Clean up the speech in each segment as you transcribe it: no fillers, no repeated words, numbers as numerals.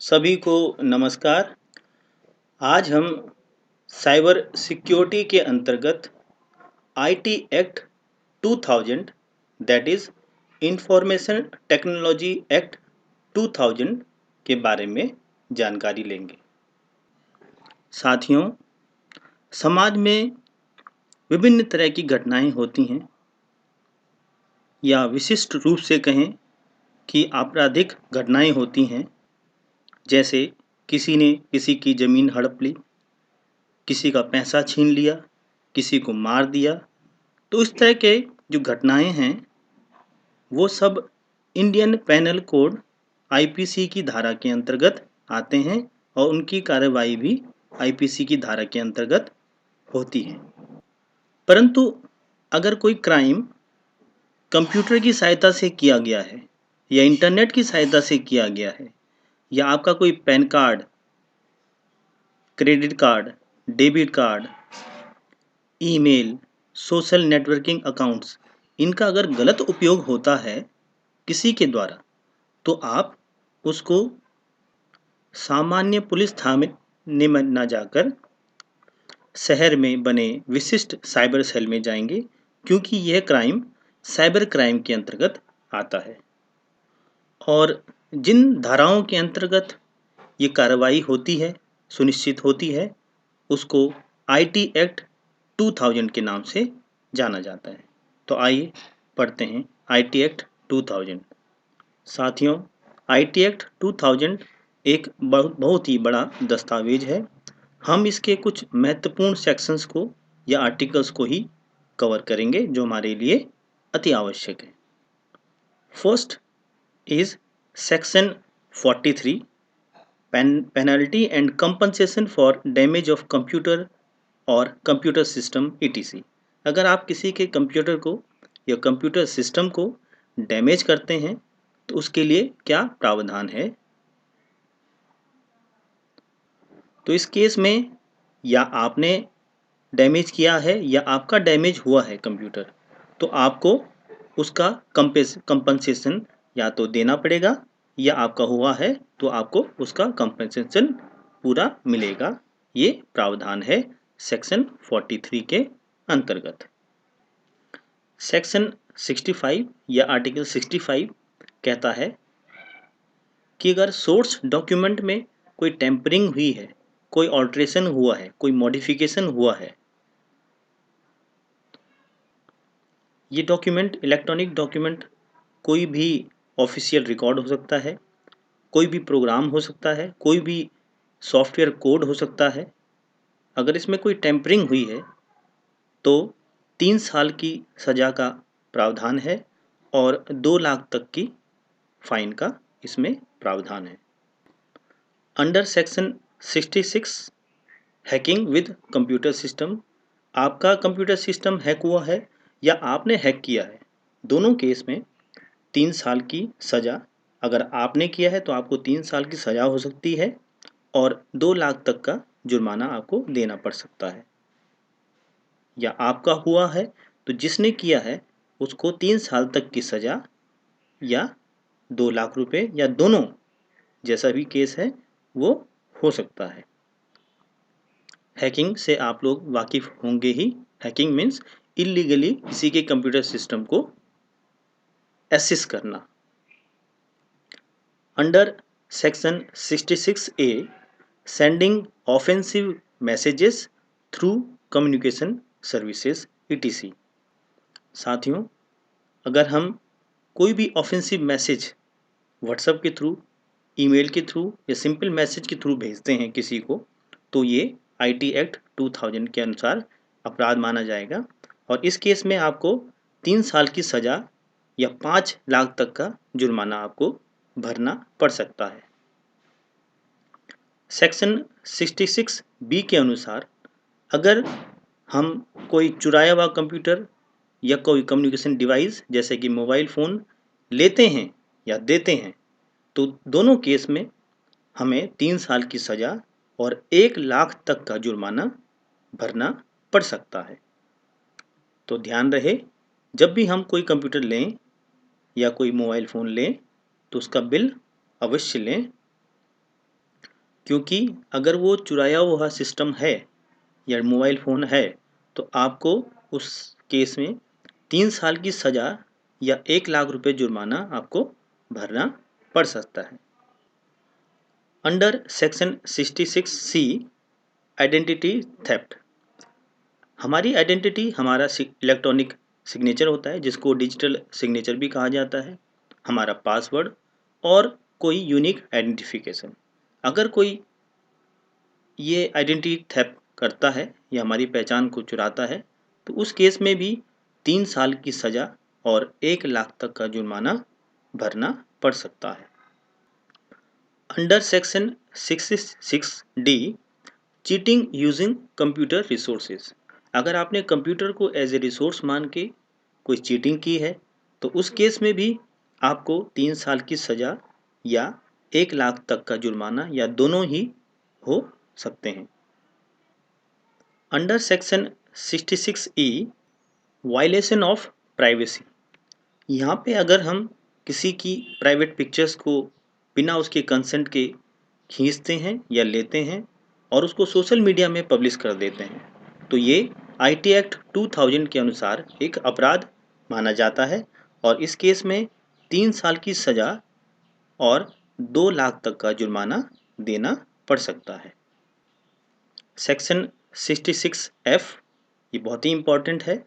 सभी को नमस्कार। आज हम साइबर सिक्योरिटी के अंतर्गत IT act 2000 that is information technology act 2000 के बारे में जानकारी लेंगे। साथियों, समाज में विभिन्न तरह की घटनाएं होती हैं या विशिष्ट रूप से कहें कि आपराधिक घटनाएं होती हैं। जैसे किसी ने किसी की ज़मीन हड़प ली, किसी का पैसा छीन लिया, किसी को मार दिया। तो इस तरह के जो घटनाएं हैं वो सब इंडियन पैनल कोड आईपीसी की धारा के अंतर्गत आते हैं और उनकी कार्रवाई भी आईपीसी की धारा के अंतर्गत होती है। परंतु अगर कोई क्राइम कंप्यूटर की सहायता से किया गया है या इंटरनेट की सहायता से किया गया है या आपका कोई pan card, credit card, debit card, email, social networking accounts, इनका अगर गलत उपयोग होता है किसी के द्वारा, तो आप उसको सामान्य पुलिस थाने में न जाकर शहर में बने विशिष्ट साइबर सेल में जाएंगे, क्योंकि यह क्राइम साइबर क्राइम के अंतर्गत आता है। और जिन धाराओं के अंतर्गत ये कार्रवाई होती है, सुनिश्चित होती है, उसको आईटी एक्ट 2000 के नाम से जाना जाता है। तो आइए पढ़ते हैं आईटी एक्ट 2000। साथियों, आईटी एक्ट 2000 एक बहुत ही बड़ा दस्तावेज है। हम इसके कुछ महत्वपूर्ण सेक्शंस को या आर्टिकल्स को ही कवर करेंगे जो हमारे लिए अति आवश्यक है। First is section 43, penalty and compensation for damage of computer और कंप्यूटर सिस्टम ईटीसी। अगर आप किसी के कंप्यूटर को या कंप्यूटर सिस्टम को डैमेज करते हैं तो उसके लिए क्या प्रावधान है। तो इस केस में या आपने डैमेज किया है या आपका डैमेज हुआ है कंप्यूटर, तो आपको उसका कंपनसेशन या तो देना पड़ेगा या आपका हुआ है तो आपको उसका कंपनसेशन पूरा मिलेगा। ये प्रावधान है सेक्शन 43 के अंतर्गत। सेक्शन 65 या आर्टिकल 65 कहता है कि अगर सोर्स डॉक्यूमेंट में कोई टेम्परिंग हुई है, कोई ऑल्ट्रेशन हुआ है, कोई मॉडिफिकेशन हुआ है, ये डॉक्यूमेंट इलेक्ट्रॉनिक डॉक्यूमेंट कोई भी ऑफिशियल रिकॉर्ड हो सकता है, कोई भी प्रोग्राम हो सकता है, कोई भी सॉफ्टवेयर कोड हो सकता है। अगर इसमें कोई टेम्परिंग हुई है तो 3 साल की सज़ा का प्रावधान है और 2 लाख तक की फाइन का इसमें प्रावधान है। Under section 66 hacking with computer system, आपका कंप्यूटर सिस्टम हैक हुआ है या आपने हैक किया है, दोनों केस में 3 साल की सज़ा। अगर आपने किया है तो आपको 3 साल की सज़ा हो सकती है और 2 लाख तक का जुर्माना आपको देना पड़ सकता है। या आपका हुआ है तो जिसने किया है उसको 3 साल तक की सज़ा या 2 लाख रुपए या दोनों, जैसा भी केस है वो हो सकता है। हैकिंग से आप लोग वाकिफ होंगे ही। हैकिंग मीन्स इलीगली किसी के कंप्यूटर सिस्टम को एक्सेस करना। Under section 66A sending offensive messages through communication services etc. साथियों, अगर हम कोई भी ऑफेंसिव मैसेज व्हाट्सएप के थ्रू, ईमेल के थ्रू या सिंपल मैसेज के थ्रू भेजते हैं किसी को, तो ये आईटी एक्ट 2000 के अनुसार अपराध माना जाएगा और इस केस में आपको 3 साल की सज़ा या 5 लाख तक का जुर्माना आपको भरना पड़ सकता है। सेक्शन 66B के अनुसार अगर हम कोई चुराया हुआ कंप्यूटर या कोई कम्युनिकेशन डिवाइस जैसे कि मोबाइल फ़ोन लेते हैं या देते हैं, तो दोनों केस में हमें 3 साल की सज़ा और 1 लाख तक का जुर्माना भरना पड़ सकता है। तो ध्यान रहे, जब भी हम कोई कंप्यूटर लें या कोई मोबाइल फ़ोन लें तो उसका बिल अवश्य लें। क्योंकि अगर वो चुराया हुआ सिस्टम है या मोबाइल फ़ोन है तो आपको उस केस में 3 साल की सज़ा या 1 लाख रुपए जुर्माना आपको भरना पड़ सकता है। Under section 66C identity theft, हमारी आइडेंटिटी हमारा इलेक्ट्रॉनिक सिग्नेचर होता है जिसको डिजिटल सिग्नेचर भी कहा जाता है, हमारा पासवर्ड और कोई यूनिक आइडेंटिफिकेशन। अगर कोई ये आइडेंटिटी थेफ्ट करता है या हमारी पहचान को चुराता है तो उस केस में भी 3 साल की सज़ा और 1 लाख तक का जुर्माना भरना पड़ सकता है। Under section 66D cheating using computer resources, अगर आपने कंप्यूटर को एज ए रिसोर्स मान के कोई चीटिंग की है तो उस केस में भी आपको 3 साल की सज़ा या 1 लाख तक का जुर्माना या दोनों ही हो सकते हैं। Under section 66E violation of privacy, यहाँ पे अगर हम किसी की प्राइवेट पिक्चर्स को बिना उसके कंसेंट के खींचते हैं या लेते हैं और उसको सोशल मीडिया में पब्लिश कर देते हैं तो ये IT एक्ट 2000 के अनुसार एक अपराध माना जाता है और इस केस में 3 साल की सज़ा और 2 लाख तक का जुर्माना देना पड़ सकता है। सेक्शन 66F ये बहुत ही इम्पोर्टेंट है,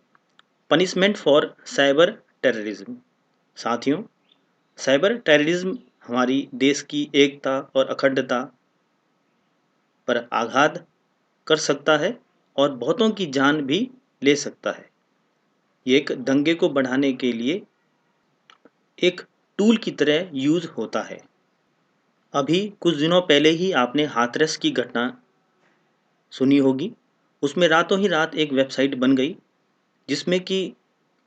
पनिशमेंट फॉर साइबर टेररिज्म। साथियों, साइबर टेररिज्म हमारी देश की एकता और अखंडता पर आघात कर सकता है और बहुतों की जान भी ले सकता है। ये एक दंगे को बढ़ाने के लिए एक टूल की तरह यूज होता है। अभी कुछ दिनों पहले ही आपने हाथरस की घटना सुनी होगी, उसमें रातों ही रात एक वेबसाइट बन गई जिसमें कि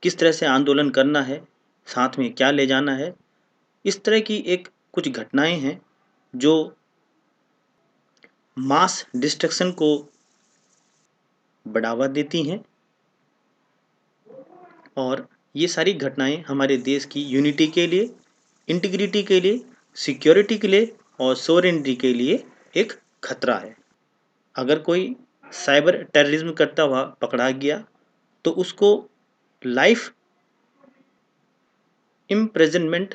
किस तरह से आंदोलन करना है, साथ में क्या ले जाना है, इस तरह की एक कुछ घटनाएं हैं जो मास डिस्ट्रक्शन को बढ़ावा देती हैं और ये सारी घटनाएं हमारे देश की यूनिटी के लिए, इंटीग्रिटी के लिए, सिक्योरिटी के लिए और सोवरेनिटी के लिए एक खतरा है। अगर कोई साइबर टेररिज्म करता हुआ पकड़ा गया तो उसको लाइफ इम्प्रिजनमेंट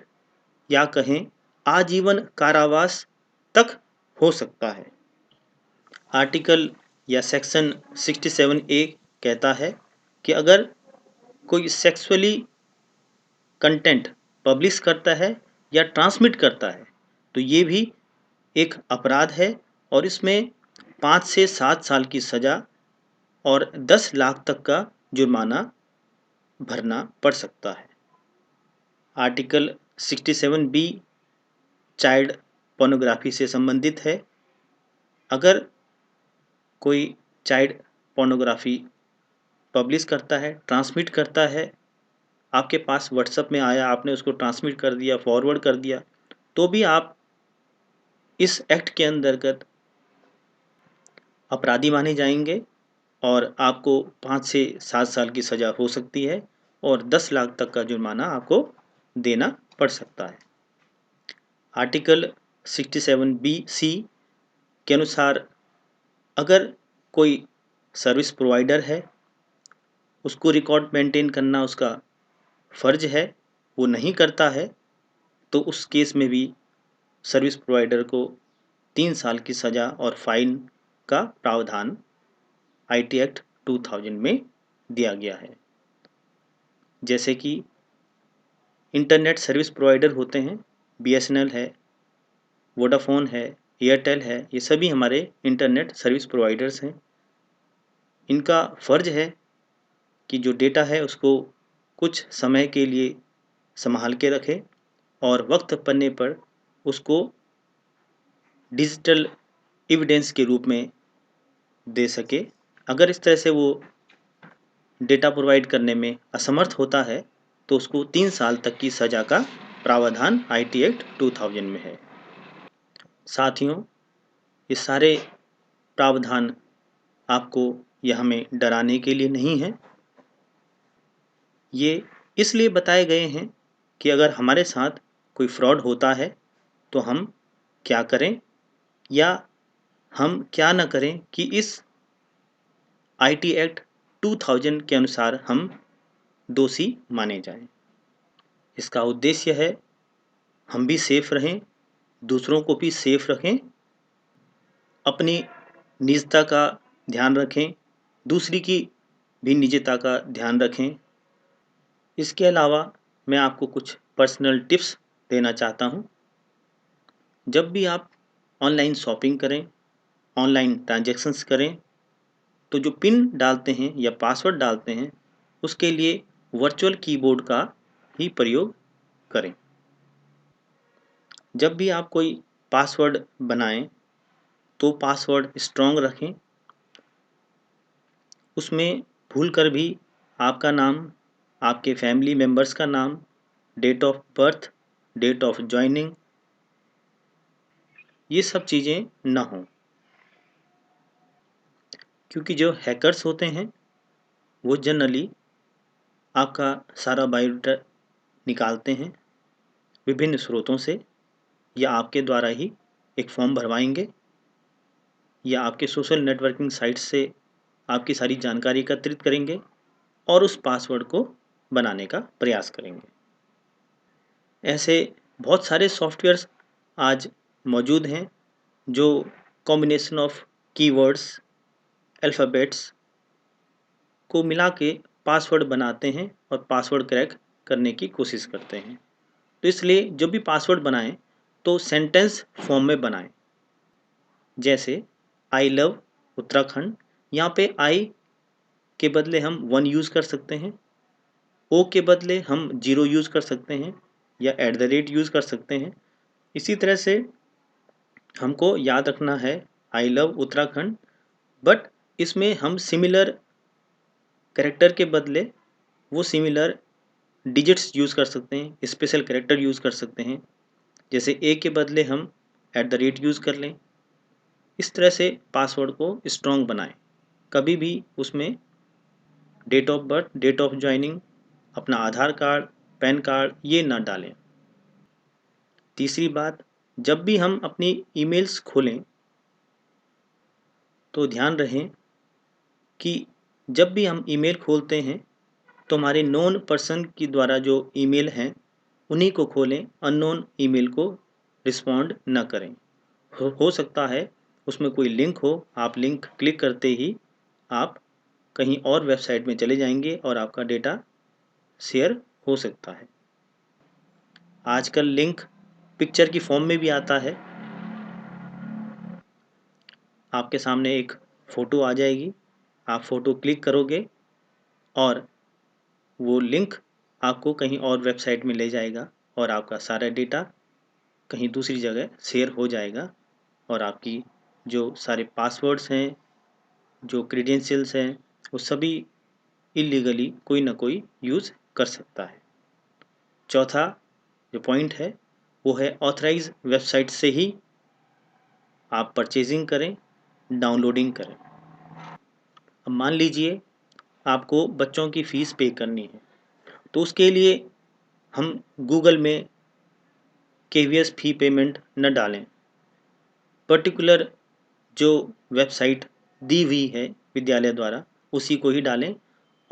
या कहें आजीवन कारावास तक हो सकता है। आर्टिकल या सेक्शन 67A कहता है कि अगर कोई सेक्सुअली कंटेंट पब्लिश करता है या ट्रांसमिट करता है तो ये भी एक अपराध है और इसमें 5 से 7 साल की सज़ा और 10 लाख तक का जुर्माना भरना पड़ सकता है। आर्टिकल 67B चाइल्ड पोर्नोग्राफी से संबंधित है। अगर कोई चाइल्ड पोर्नोग्राफी पब्लिश करता है, ट्रांसमिट करता है, आपके पास व्हाट्सएप में आया, आपने उसको ट्रांसमिट कर दिया, फॉरवर्ड कर दिया, तो भी आप इस एक्ट के अंतर्गत अपराधी माने जाएंगे और आपको 5 से 7 साल की सज़ा हो सकती है और 10 लाख तक का जुर्माना आपको देना पड़ सकता है। आर्टिकल 67BC के अनुसार अगर कोई सर्विस प्रोवाइडर है, उसको रिकॉर्ड मेंटेन करना उसका फ़र्ज है, वो नहीं करता है तो उस केस में भी सर्विस प्रोवाइडर को 3 साल की सज़ा और फाइन का प्रावधान IT एक्ट 2000 में दिया गया है। जैसे कि इंटरनेट सर्विस प्रोवाइडर होते हैं, BSNL है, वोडाफोन है, एयरटेल है, ये सभी हमारे इंटरनेट सर्विस प्रोवाइडर्स हैं। इनका फ़र्ज है कि जो डेटा है उसको कुछ समय के लिए संभाल के रखें और वक्त पड़ने पर उसको डिजिटल एविडेंस के रूप में दे सके। अगर इस तरह से वो डेटा प्रोवाइड करने में असमर्थ होता है तो उसको 3 साल तक की सज़ा का प्रावधान IT एक्ट 2000 में है। साथियों, ये सारे प्रावधान आपको या हमें डराने के लिए नहीं है, ये इसलिए बताए गए हैं कि अगर हमारे साथ कोई फ्रॉड होता है तो हम क्या करें या हम क्या ना करें कि इस आईटी एक्ट 2000 के अनुसार हम दोषी माने जाएं। इसका उद्देश्य है हम भी सेफ रहें, दूसरों को भी सेफ रखें, अपनी निजता का ध्यान रखें, दूसरी की भी निजता का ध्यान रखें। इसके अलावा मैं आपको कुछ पर्सनल टिप्स देना चाहता हूँ। जब भी आप ऑनलाइन शॉपिंग करें, ऑनलाइन ट्रांजैक्शंस करें, तो जो पिन डालते हैं या पासवर्ड डालते हैं उसके लिए वर्चुअल कीबोर्ड का ही प्रयोग करें। जब भी आप कोई पासवर्ड बनाएं तो पासवर्ड स्ट्रॉन्ग रखें। उसमें भूलकर भी आपका नाम, आपके फैमिली मेम्बर्स का नाम, date of birth, date of joining, ये सब चीज़ें ना हों, क्योंकि जो हैकर्स होते हैं वो जनरली आपका सारा बायोडाटा निकालते हैं विभिन्न स्रोतों से, या आपके द्वारा ही एक फॉर्म भरवाएंगे या आपके सोशल नेटवर्किंग साइट्स से आपकी सारी जानकारी एकत्रित करेंगे और उस पासवर्ड को बनाने का प्रयास करेंगे। ऐसे बहुत सारे सॉफ्टवेयर्स आज मौजूद हैं जो कॉम्बिनेशन ऑफ कीवर्ड्स, अल्फ़ाबेट्स को मिला के पासवर्ड बनाते हैं और पासवर्ड क्रैक करने की कोशिश करते हैं। तो इसलिए जब भी पासवर्ड बनाएं तो सेंटेंस फॉर्म में बनाएं। जैसे आई लव उत्तराखंड, यहाँ पे आई के बदले हम 1 यूज़ कर सकते हैं, ओ के बदले हम 0 यूज़ कर सकते हैं या @ यूज़ कर सकते हैं। इसी तरह से हमको याद रखना है आई लव उत्तराखंड, बट इसमें हम सिमिलर कैरेक्टर के बदले वो सिमिलर डिजिट्स यूज़ कर सकते हैं, स्पेशल कैरेक्टर यूज़ कर सकते हैं। जैसे ए के बदले हम @ यूज़ कर लें। इस तरह से पासवर्ड को स्ट्रॉन्ग बनाएं। कभी भी उसमें date of birth, date of joining, अपना आधार कार्ड, पैन कार्ड ये ना डालें। तीसरी बात, जब भी हम अपनी ईमेल्स खोलें तो ध्यान रहें कि जब भी हम ईमेल खोलते हैं तो हमारे नोन पर्सन के द्वारा जो ईमेल हैं उन्हीं को खोलें, अननोन ईमेल को रिस्पॉन्ड न करें। हो सकता है उसमें कोई लिंक हो, आप लिंक क्लिक करते ही आप कहीं और वेबसाइट में चले जाएंगे और आपका डेटा शेयर हो सकता है। आजकल लिंक पिक्चर की फॉर्म में भी आता है। आपके सामने एक फ़ोटो आ जाएगी, आप फ़ोटो क्लिक करोगे और वो लिंक आपको कहीं और वेबसाइट में ले जाएगा और आपका सारा डेटा कहीं दूसरी जगह शेयर हो जाएगा और आपकी जो सारे पासवर्ड्स हैं, जो क्रेडेंशियल्स हैं, वो सभी इल्लीगली कोई ना कोई यूज़ कर सकता है। चौथा जो पॉइंट है वो है ऑथराइज वेबसाइट से ही आप परचेजिंग करें, डाउनलोडिंग करें। अब मान लीजिए आपको बच्चों की फ़ीस पे करनी है, तो उसके लिए हम गूगल में केवीएस फ़ी पेमेंट न डालें। पर्टिकुलर जो वेबसाइट दी हुई है विद्यालय द्वारा उसी को ही डालें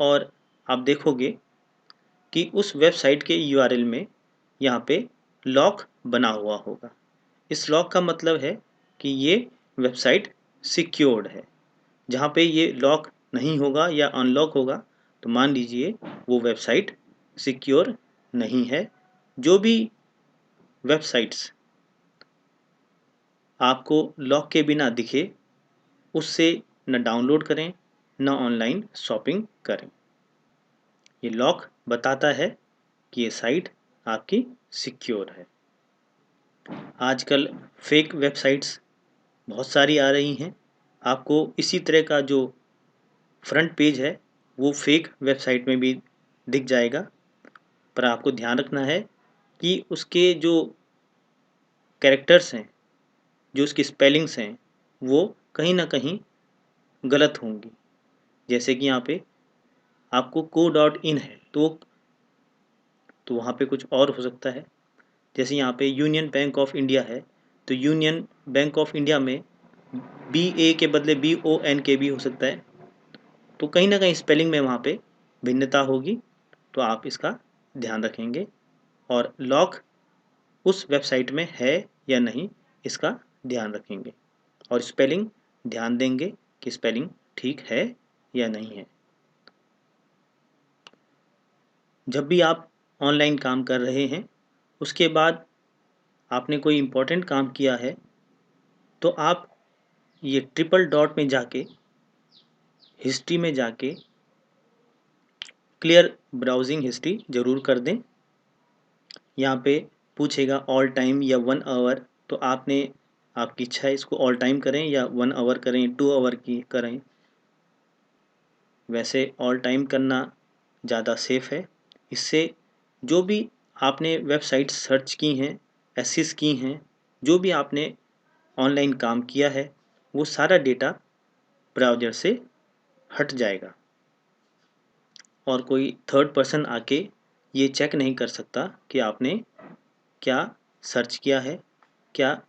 और आप देखोगे कि उस वेबसाइट के यूआरएल में यहाँ पे लॉक बना हुआ होगा। इस लॉक का मतलब है कि ये वेबसाइट सिक्योर्ड है। जहाँ पे ये लॉक नहीं होगा या अनलॉक होगा तो मान लीजिए वो वेबसाइट सिक्योर नहीं है। जो भी वेबसाइट्स आपको लॉक के बिना दिखे उससे न डाउनलोड करें, न ऑनलाइन शॉपिंग करें। ये लॉक बताता है कि ये साइट आपकी सिक्योर है। आजकल फेक वेबसाइट्स बहुत सारी आ रही हैं। आपको इसी तरह का जो फ्रंट पेज है वो फेक वेबसाइट में भी दिख जाएगा, पर आपको ध्यान रखना है कि उसके जो कैरेक्टर्स हैं, जो उसकी स्पेलिंग्स हैं, वो कहीं ना कहीं गलत होंगी। जैसे कि यहाँ पे आपको co.in है तो वहाँ पे कुछ और हो सकता है। जैसे यहाँ पे यूनियन बैंक ऑफ इंडिया है तो यूनियन बैंक ऑफ इंडिया में BA के बदले BONK भी हो सकता है। तो कहीं ना कहीं स्पेलिंग में वहाँ पे भिन्नता होगी, तो आप इसका ध्यान रखेंगे। और लॉक उस वेबसाइट में है या नहीं, इसका ध्यान रखेंगे। और स्पेलिंग ध्यान देंगे कि स्पेलिंग ठीक है या नहीं है। जब भी आप ऑनलाइन काम कर रहे हैं, उसके बाद आपने कोई इम्पोर्टेंट काम किया है, तो आप ये ट्रिपल डॉट में जाके, हिस्ट्री में जाके क्लियर ब्राउजिंग हिस्ट्री ज़रूर कर दें। यहाँ पे पूछेगा ऑल टाइम या 1 आवर, तो आपने, आपकी इच्छा है इसको ऑल टाइम करें या 1 आवर करें, 2 आवर की करें। वैसे ऑल टाइम करना ज़्यादा सेफ़ है। इससे जो भी आपने वेबसाइट सर्च की हैं, एक्सेस की हैं, जो भी आपने ऑनलाइन काम किया है, वो सारा डेटा ब्राउज़र से हट जाएगा और कोई थर्ड पर्सन आके ये चेक नहीं कर सकता कि आपने क्या सर्च किया है, क्या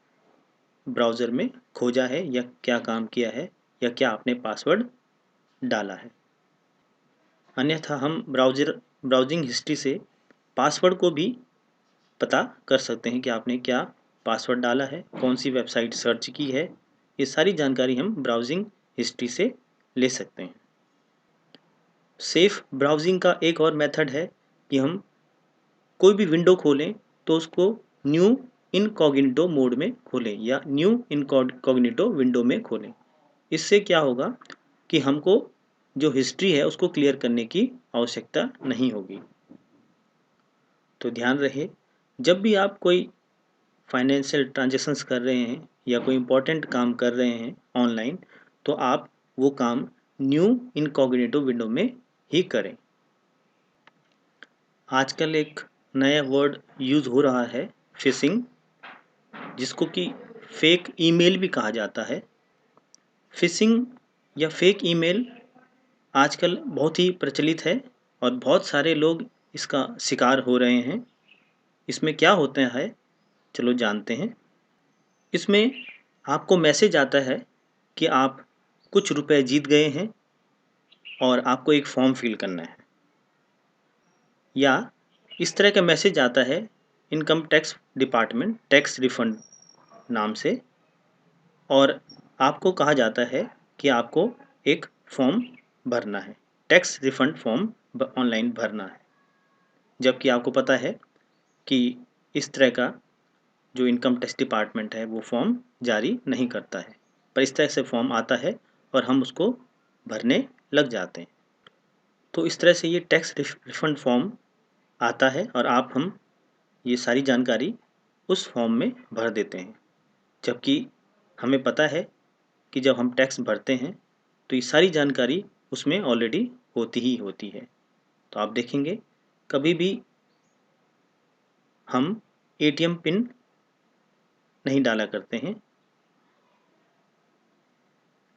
ब्राउज़र में खोजा है, या क्या काम किया है, या क्या आपने पासवर्ड डाला है। अन्यथा हम ब्राउजिंग हिस्ट्री से पासवर्ड को भी पता कर सकते हैं कि आपने क्या पासवर्ड डाला है, कौन सी वेबसाइट सर्च की है। ये सारी जानकारी हम ब्राउजिंग हिस्ट्री से ले सकते हैं। सेफ ब्राउजिंग का एक और मेथड है कि हम कोई भी विंडो खोलें तो उसको न्यू इनकॉग्निटो मोड में खोलें या न्यू इनकॉग्निटो विंडो में खोलें। इससे क्या होगा कि हमको जो हिस्ट्री है उसको क्लियर करने की आवश्यकता नहीं होगी। तो ध्यान रहे, जब भी आप कोई फाइनेंशियल ट्रांजैक्शंस कर रहे हैं या कोई इम्पोर्टेंट काम कर रहे हैं ऑनलाइन, तो आप वो काम न्यू इनकॉग्निटो विंडो में ही करें। आजकल एक नया वर्ड यूज़ हो रहा है, फिशिंग, जिसको कि फेक ईमेल भी कहा जाता है। फिशिंग या फेक ईमेल आजकल बहुत ही प्रचलित है और बहुत सारे लोग इसका शिकार हो रहे हैं। इसमें क्या होता है, चलो जानते हैं। इसमें आपको मैसेज आता है कि आप कुछ रुपए जीत गए हैं और आपको एक फॉर्म फिल करना है, या इस तरह का मैसेज आता है income tax department tax refund नाम से, और आपको कहा जाता है कि आपको एक फॉर्म भरना है, टैक्स रिफंड फॉर्म ऑनलाइन भरना है। जबकि आपको पता है कि इस तरह का जो इनकम टैक्स डिपार्टमेंट है वो फॉर्म जारी नहीं करता है, पर इस तरह से फॉर्म आता है और हम उसको भरने लग जाते हैं। तो इस तरह से ये टैक्स रिफंड फॉर्म आता है और हम ये सारी जानकारी उस फॉर्म में भर देते हैं। जबकि हमें पता है कि जब हम टैक्स भरते हैं तो ये सारी जानकारी उसमें ऑलरेडी होती ही होती है। तो आप देखेंगे कभी भी हम ATM पिन नहीं डाला करते हैं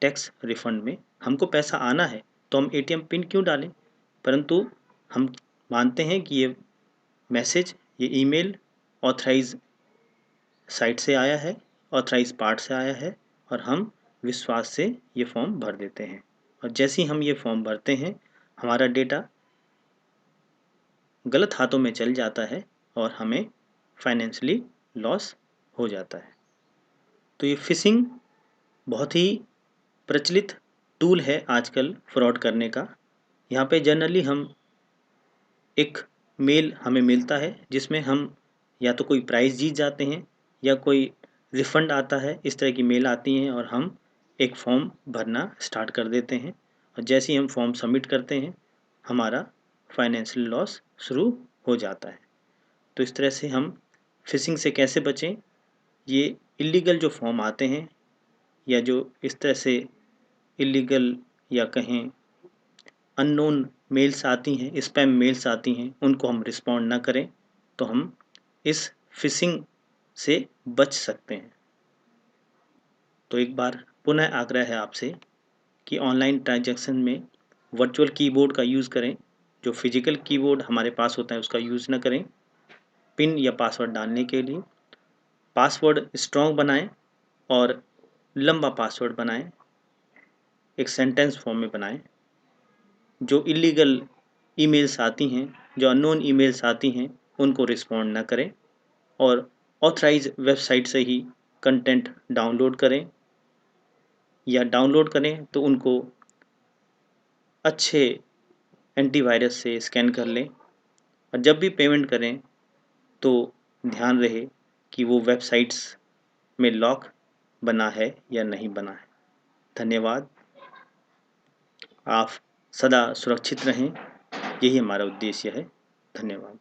टैक्स रिफंड में। हमको पैसा आना है तो हम ATM पिन क्यों डालें, परंतु हम मानते हैं कि ये मैसेज, ये ईमेल ऑथराइज साइट से आया है, ऑथराइज पार्ट से आया है, और हम विश्वास से ये फॉर्म भर देते हैं। और जैसे ही हम ये फॉर्म भरते हैं, हमारा डेटा गलत हाथों में चल जाता है और हमें फाइनेंशियली लॉस हो जाता है। तो ये फिशिंग बहुत ही प्रचलित टूल है आजकल फ्रॉड करने का। यहाँ पे जनरली हम एक मेल हमें मिलता है जिसमें हम या तो कोई प्राइज़ जीत जाते हैं या कोई रिफ़ंड आता है। इस तरह की मेल आती हैं और हम एक फॉर्म भरना स्टार्ट कर देते हैं, और जैसे ही हम फॉर्म सबमिट करते हैं हमारा फाइनेंशियल लॉस शुरू हो जाता है। तो इस तरह से हम फिशिंग से कैसे बचें, ये इलीगल जो फॉर्म आते हैं या जो इस तरह से इलीगल या कहें अननोन मेल्स आती हैं, स्पैम मेल्स आती हैं, उनको हम रिस्पॉन्ड ना करें, तो हम इस फिशिंग से बच सकते हैं। तो एक बार पुनः आग्रह है आपसे कि ऑनलाइन ट्रांजैक्शन में वर्चुअल कीबोर्ड का यूज़ करें। जो फिजिकल कीबोर्ड हमारे पास होता है उसका यूज़ ना करें पिन या पासवर्ड डालने के लिए। पासवर्ड स्ट्रॉन्ग बनाएं और लंबा पासवर्ड बनाएं, एक सेंटेंस फॉर्म में बनाएं। जो इलीगल ईमेल्स आती हैं, जो अननोन ईमेल्स आती हैं, उनको रिस्पॉन्ड ना करें और ऑथराइज वेबसाइट से ही कंटेंट डाउनलोड करें, या डाउनलोड करें तो उनको अच्छे एंटीवायरस से स्कैन कर लें। और जब भी पेमेंट करें तो ध्यान रहे कि वो वेबसाइट्स में लॉक बना है या नहीं बना है। धन्यवाद। आप सदा सुरक्षित रहें, यही हमारा उद्देश्य है। धन्यवाद।